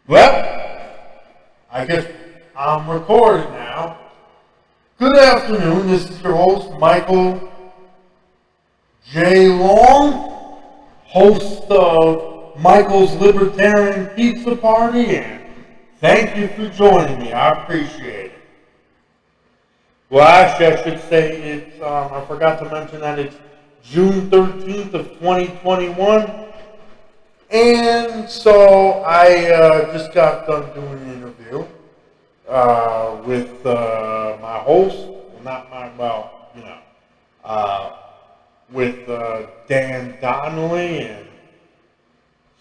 Well, I guess I'm recording now. Good afternoon. This is your host, Michael J. Long, host of Michaels Libertarian Pizza Party, and thank you for joining me. I appreciate it. Well, actually, I should say it's, I forgot to mention that it's June 13th of 2021. And so I just got done doing an interview with my host, with Dan Donnelly, and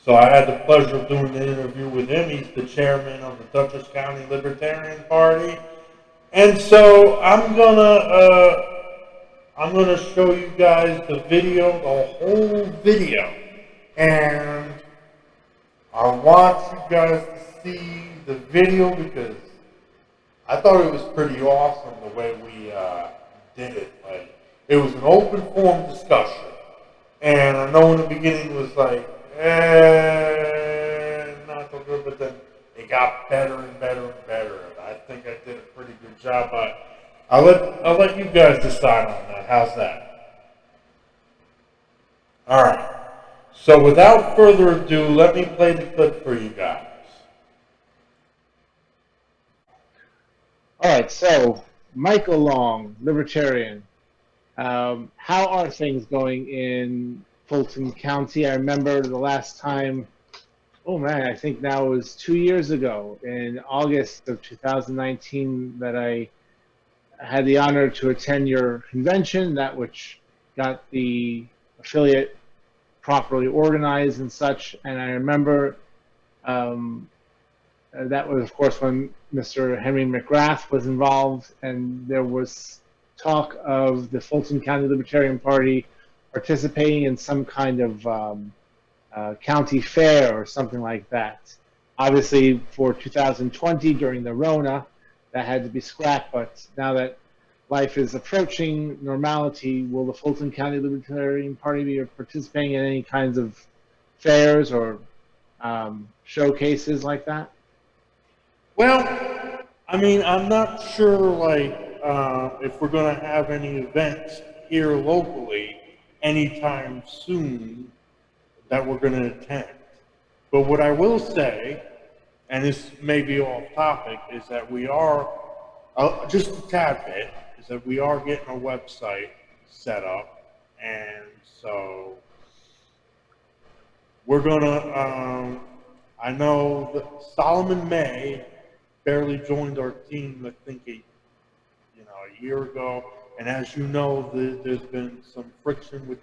so I had the pleasure of doing the interview with him. He's the chairman of the Dutchess County Libertarian Party, and so I'm gonna show you guys the video, the whole video, and I want you guys to see the video because I thought it was pretty awesome the way we did it. Like, it was an open forum discussion, and I know in the beginning it was like, not so good, but then it got better and better and better. And I think I did a pretty good job, but I'll let you guys decide on that. How's that? All right. So without further ado, let me play the clip for you guys. All right, so Michael Long, Libertarian. How are things going in Fulton County? I remember the last time, oh man, I think now it was 2 years ago, in August of 2019, that I had the honor to attend your convention, that which got the affiliate properly organized and such. And I remember that was, of course, when Mr. Henry McGrath was involved, and there was talk of the Fulton County Libertarian Party participating in some kind of county fair or something like that. Obviously, for 2020, during the Rona, that had to be scrapped, but now that life is approaching normality, will the Fulton County Libertarian Party be participating in any kinds of fairs or showcases like that? Well, I mean, I'm not sure, like, if we're going to have any events here locally anytime soon that we're going to attend. But what I will say, and this may be off topic, is that we are, just a tad bit, is that we are getting a website set up, and so we're going to, I know that Solomon May barely joined our team, I think, a year ago. And as you know, there's been some friction with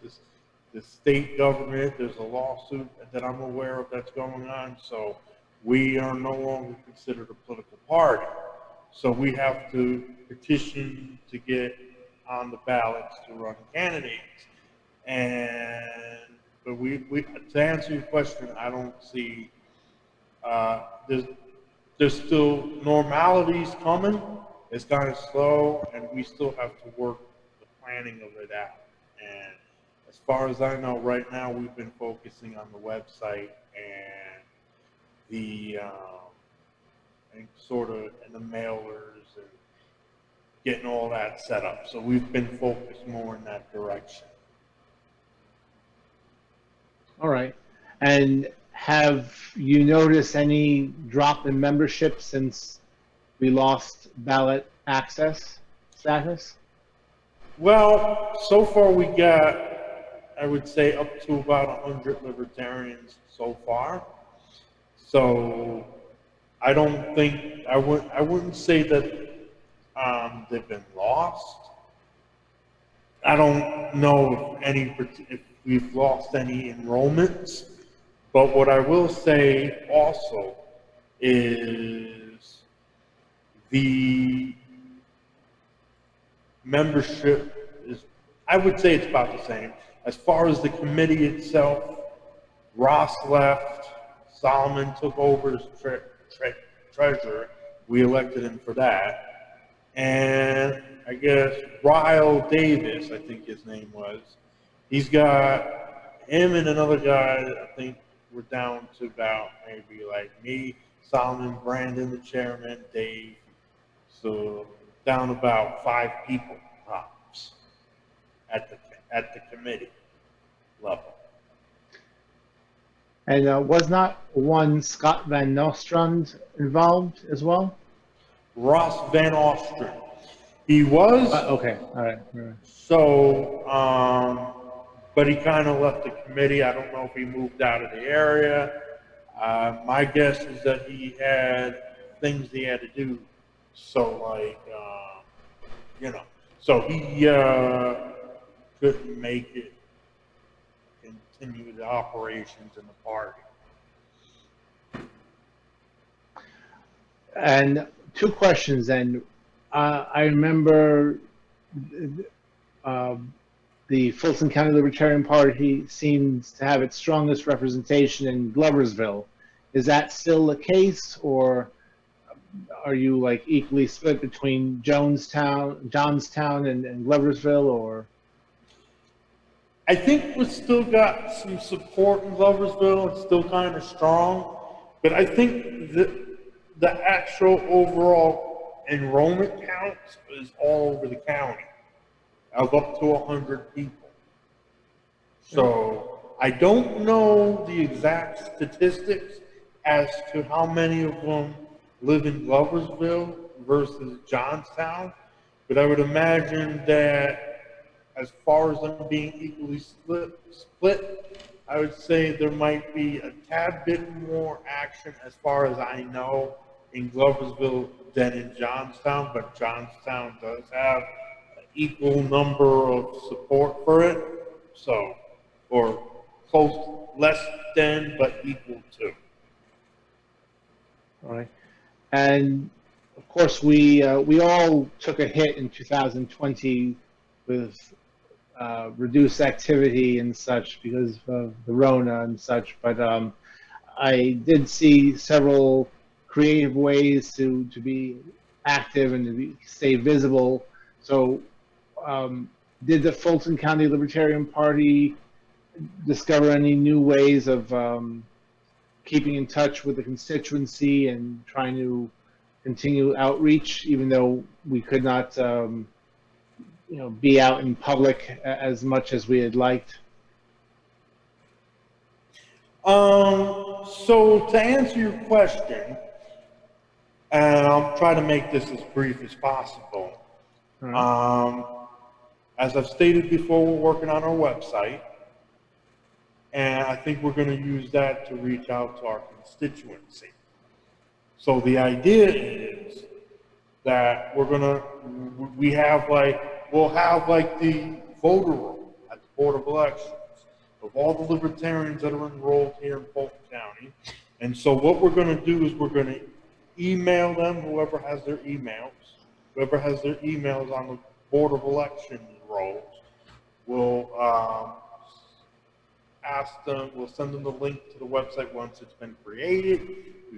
the state government. There's a lawsuit that I'm aware of that's going on. So we are no longer considered a political party. So we have to petition to get on the ballots to run candidates. But we to answer your question, I don't see there's still normalities coming. It's kind of slow, and we still have to work the planning of it out. And as far as I know, right now we've been focusing on the website and the and sort of and the mailers and getting all that set up. So we've been focused more in that direction. All right. And have you noticed any drop in membership since we lost ballot access status? Well, so far we got, I would say, up to about 100 libertarians so far. So I don't think I wouldn't say that they've been lost. I don't know if we've lost any enrollments, but what I will say also is the membership is, I would say it's about the same. As far as the committee itself, Ross left, Solomon took over as treasurer. We elected him for that. And I guess Ryle Davis, I think his name was, he's got him and another guy, I think we're down to about maybe like me, Solomon, Brandon, the chairman, Dave. So down about 5 people tops at the committee level. And was not one Scott Van Nostrand involved as well? Ross Van Ostrand. He was. Okay, all right. All right. So, but he kind of left the committee. I don't know if he moved out of the area. My guess is that he had things he had to do. So, like, so he couldn't make it continue the operations in the party. And 2 questions then. I remember the Fulton County Libertarian Party seems to have its strongest representation in Gloversville. Is that still the case, or are you like equally split between Johnstown, and Gloversville, or? I think we've still got some support in Gloversville. It's still kind of strong, but I think the actual overall enrollment count is all over the county of up to 100 people. So I don't know the exact statistics as to how many of them live in Gloversville versus Johnstown, but I would imagine that as far as them being equally split, I would say there might be a tad bit more action as far as I know in Gloversville than in Johnstown, but Johnstown does have an equal number of support for it, so, or close, less than, but equal to. All right. And of course, we all took a hit in 2020 with reduced activity and such because of the Rona and such. But I did see several creative ways to be active and to stay visible. So did the Fulton County Libertarian Party discover any new ways of keeping in touch with the constituency and trying to continue outreach, even though we could not be out in public as much as we had liked? So to answer your question, and I'll try to make this as brief as possible. As I've stated before, we're working on our website, and I think we're going to use that to reach out to our constituency. So the idea is that we'll have like the voter roll at the Board of Elections of all the libertarians that are enrolled here in Fulton County. And so what we're going to do is we're going to email them, whoever has their emails on the Board of Elections rolls, we'll ask them, we'll send them the link to the website once it's been created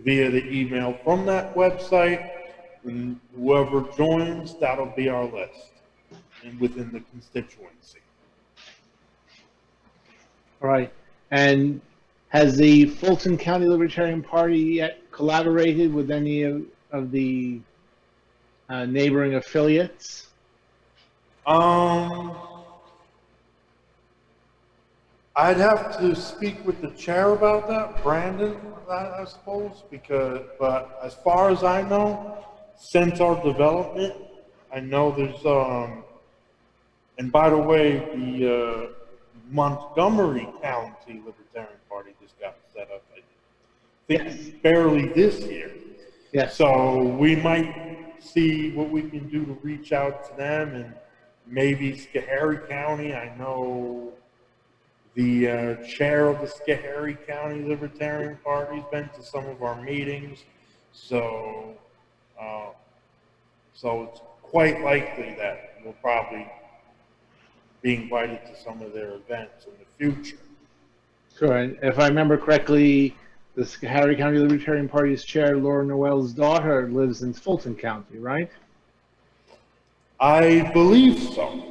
via the email from that website. And whoever joins, that'll be our list and within the constituency. All right. And has the Fulton County Libertarian Party yet collaborated with any of the neighboring affiliates? I'd have to speak with the chair about that, Brandon, I suppose, but as far as I know, since our development, I know there's, and by the way, the Montgomery County Libertarian Party just got set up, I think, barely this year. Yes. So we might see what we can do to reach out to them, and maybe Schoharie County. I know the chair of the Schoharie County Libertarian Party has been to some of our meetings, so it's quite likely that we'll probably be invited to some of their events in the future. Sure. And if I remember correctly, the Schoharie County Libertarian Party's chair, Laura Noel's daughter, lives in Fulton County, right? I believe so.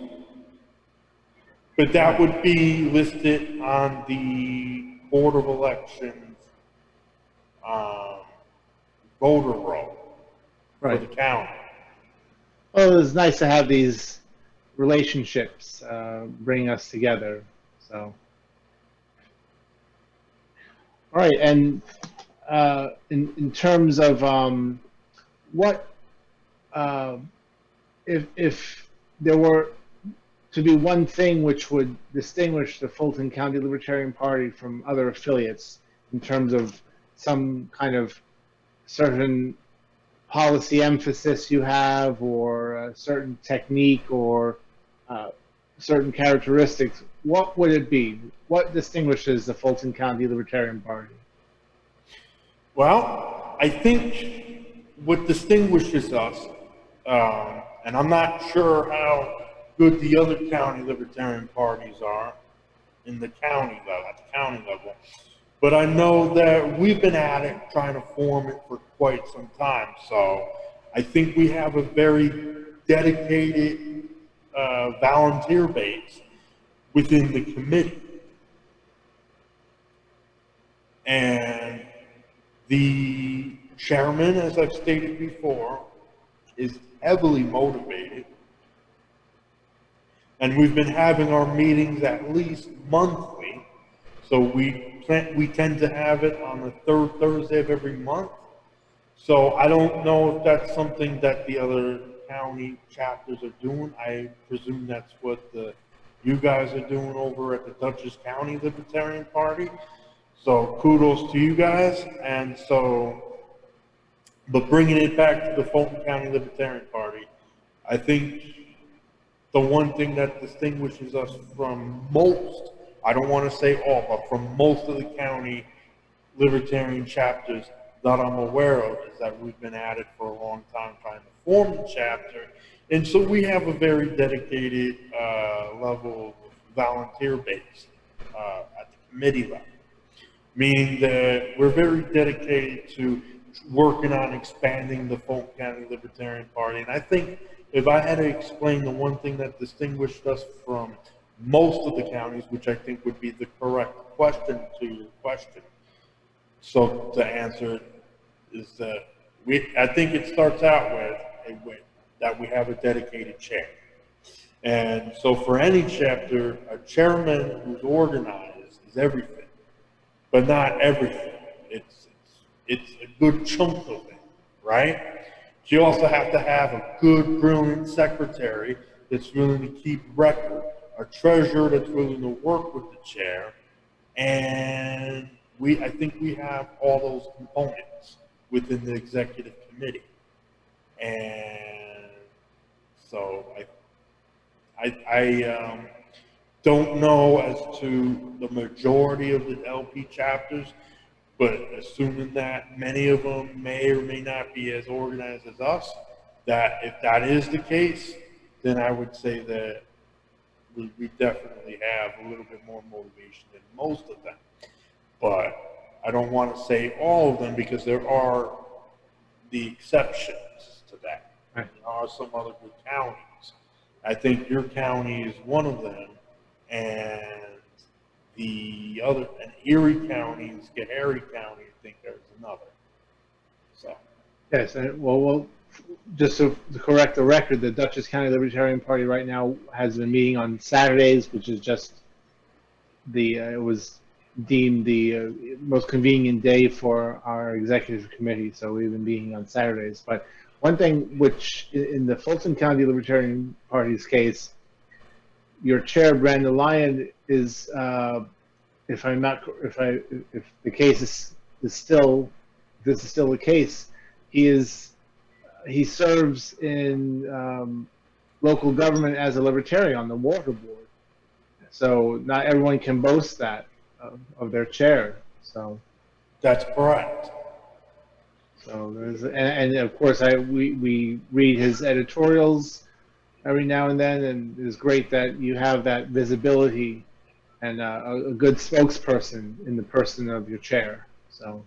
But that would be listed on the Board of Elections voter roll for the Right. county. Well, it's nice to have these relationships bring us together. So, all right. And in terms of what uh, if there were to be one thing which would distinguish the Fulton County Libertarian Party from other affiliates in terms of some kind of certain policy emphasis you have, or a certain technique, or certain characteristics, what would it be? What distinguishes the Fulton County Libertarian Party? Well, I think what distinguishes us, and I'm not sure how good the other county libertarian parties are in the county level, at the county level, but I know that we've been at it trying to form it for quite some time. So I think we have a very dedicated volunteer base within the committee. And the chairman, as I've stated before, is heavily motivated. And we've been having our meetings at least monthly. So we tend to have it on the third Thursday of every month. So I don't know if that's something that the other county chapters are doing. I presume that's what you guys are doing over at the Dutchess County Libertarian Party. So kudos to you guys. And so, but bringing it back to the Fulton County Libertarian Party, I think the one thing that distinguishes us from most, I don't want to say all, but from most of the county libertarian chapters that I'm aware of, is that we've been at it for a long time trying to form the chapter. And so we have a very dedicated level of volunteer base at the committee level, meaning that we're very dedicated to working on expanding the Fulton County Libertarian Party. And I think if I had to explain the one thing that distinguished us from most of the counties, which I think would be the correct question to your question, so to answer it, is that I think it starts out with that we have a dedicated chair. And so for any chapter, a chairman who's organized is everything, but not everything. It's a good chunk of it, right? You also have to have a good, brilliant secretary that's willing to keep record, a treasurer that's willing to work with the chair, and I think we have all those components within the executive committee. And so I don't know as to the majority of the LP chapters, but assuming that many of them may or may not be as organized as us, that if that is the case, then I would say that we definitely have a little bit more motivation than most of them. But I don't want to say all of them, because there are the exceptions to that. Right. There are some other good counties. I think your county is one of them, and the other, and Erie County and Schoharie County, I think there's another. So. Yes, and well, just to correct the record, the Dutchess County Libertarian Party right now has been meeting on Saturdays, which is just it was deemed the most convenient day for our executive committee, so we've been meeting on Saturdays. But one thing which, in the Fulton County Libertarian Party's case, your chair, Brandon Lyon, is, if the case is still, this is still the case, he serves in local government as a libertarian on the water board. So not everyone can boast that of their chair. So That's correct. so and of course we read his editorials every now and then, and it's great that you have that visibility and a good spokesperson in the person of your chair. So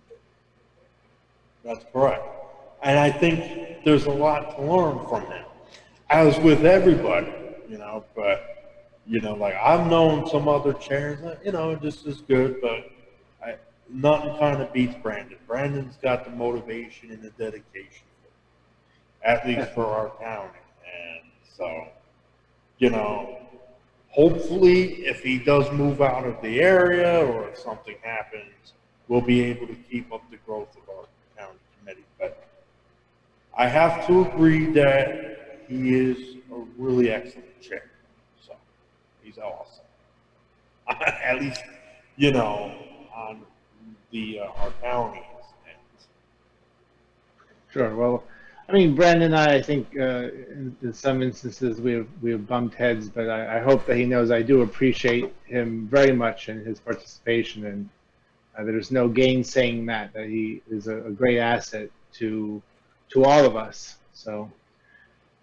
That's correct. And I think there's a lot to learn from him, as with everybody, but like I've known some other chairs that, just as good, but nothing kind of beats Brandon. Brandon's got the motivation and the dedication, at least for our county. And so, you know, hopefully if he does move out of the area or if something happens, we'll be able to keep up the growth of our county committee. But I have to agree that he is a really excellent chair. So he's awesome. At least, you know, on the our counties. Sure. Well, I mean, Brandon and I think in some instances we have bumped heads, but I hope that he knows I do appreciate him very much and his participation, and there's no gainsaying that he is a great asset to all of us. So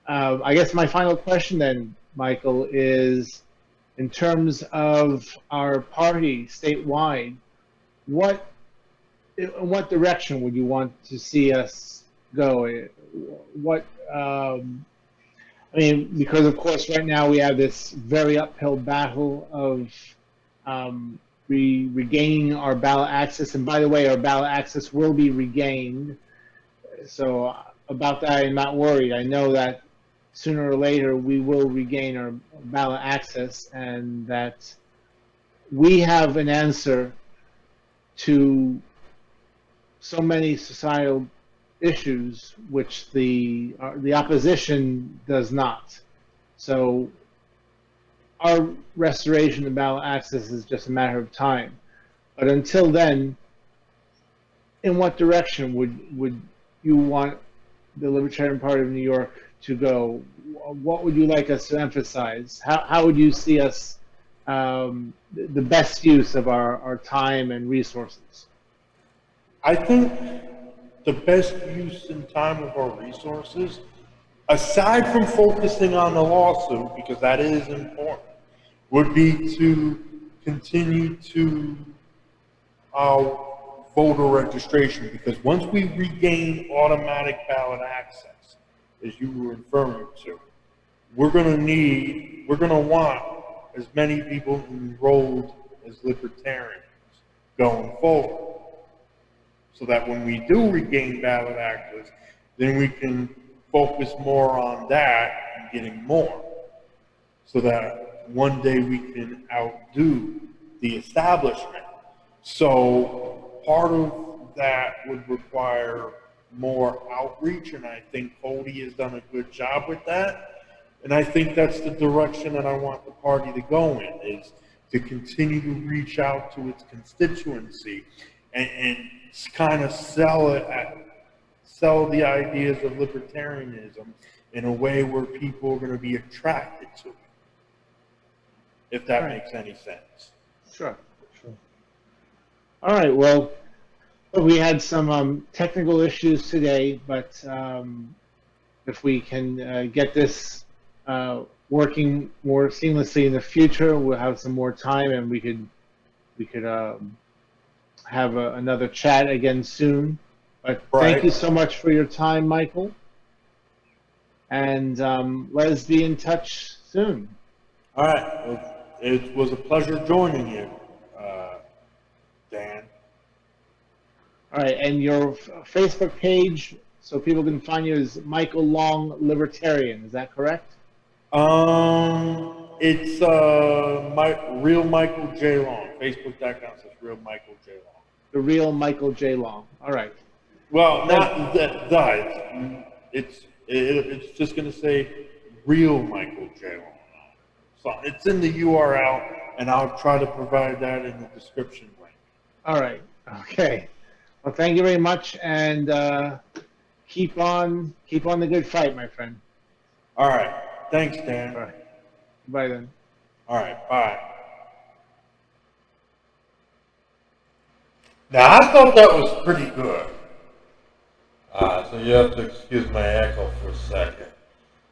I guess my final question then, Michael, is in terms of our party statewide, in what direction would you want to see us go? What I mean, because of course right now we have this very uphill battle of regaining our ballot access, and by the way, our ballot access will be regained. So about that, I'm not worried. I know that sooner or later we will regain our ballot access, and that we have an answer to so many societal issues which the opposition does not. So our restoration of ballot access is just a matter of time. But until then, in what direction would you want the Libertarian Party of New York to go? What would you like us to emphasize? How would you see us the best use of our time and resources? I think the best use in time of our resources, aside from focusing on the lawsuit, because that is important, would be to continue to voter registration, because once we regain automatic ballot access, as you were referring to, we're going to want as many people enrolled as libertarians going forward, so that when we do regain ballot access, then we can focus more on that and getting more, so that one day we can outdo the establishment. So part of that would require more outreach, and I think Cody has done a good job with that. And I think that's the direction that I want the party to go in, is to continue to reach out to its constituency and kind of sell the ideas of libertarianism in a way where people are going to be attracted to it, if that makes any sense. Sure. All right. Well, we had some technical issues today, but if we can get this working more seamlessly in the future, we'll have some more time, and we could have another chat again soon. But thank you so much for your time, Michael. And let us be in touch soon. All right. Well, it was a pleasure joining you, Dan. All right. And your Facebook page, so people can find you, is Michael Long Libertarian. Is that correct? It's Real Michael J. Long. Facebook.com says Real Michael J. Long. The Real Michael J. Long. All right. Well, not that. It's just going to say Real Michael J. Long. So it's in the URL, and I'll try to provide that in the description link. All right. Okay. Well, thank you very much, and keep on the good fight, my friend. All right. Thanks, Dan. All right. Bye then. All right. Bye. Now, I thought that was pretty good. So you have to excuse my echo for a second.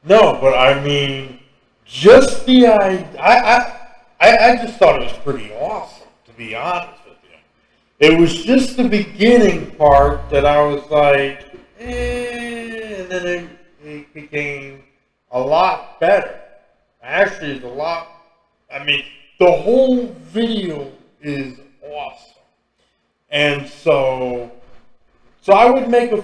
No, but I mean, just the I just thought it was pretty awesome, to be honest with you. It was just the beginning part that I was like, and then it became a lot better. Actually, it's a lot. I mean, the whole video is awesome. And so I would make a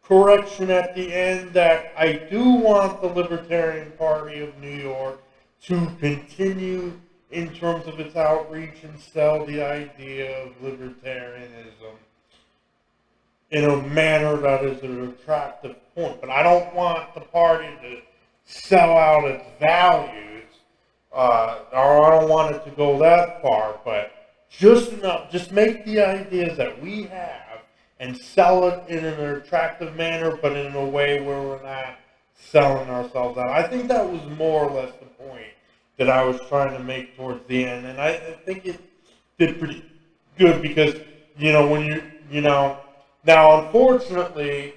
correction at the end that I do want the Libertarian Party of New York to continue in terms of its outreach and sell the idea of libertarianism in a manner that is an attractive point. But I don't want the party to sell out its values, or I don't want it to go that far, but just make the ideas that we have and sell it in an attractive manner, but in a way where we're not selling ourselves out. I think that was more or less the point that I was trying to make towards the end, and I think it did pretty good because, now unfortunately,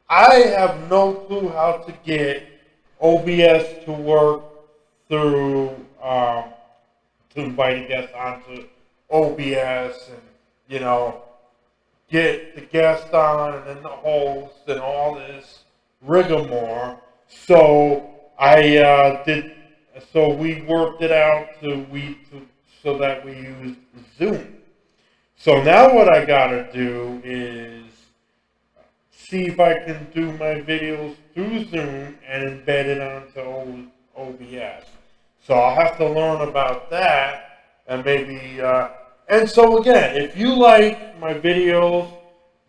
I have no clue how to get OBS to work through, to invite a guest onto OBS and, get the guest on and then the host and all this rigmarole. So we worked it out so that we used Zoom. So now what I gotta do is see if I can do my videos through Zoom and embed it onto OBS. So I'll have to learn about that and maybe, and so again, if you like my videos,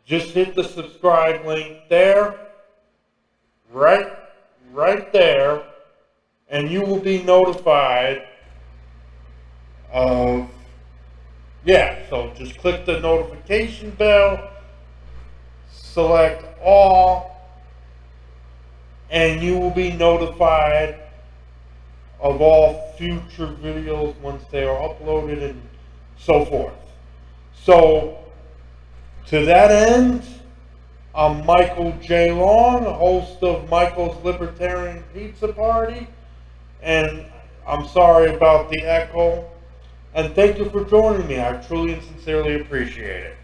just hit the subscribe link there, right there, and you will be notified of, so just click the notification bell, select all, and you will be notified of all future videos once they are uploaded and so forth. So, to that end, I'm Michael J. Long, host of Michaels Libertarian Pizza Party, and I'm sorry about the echo, and thank you for joining me. I truly and sincerely appreciate it.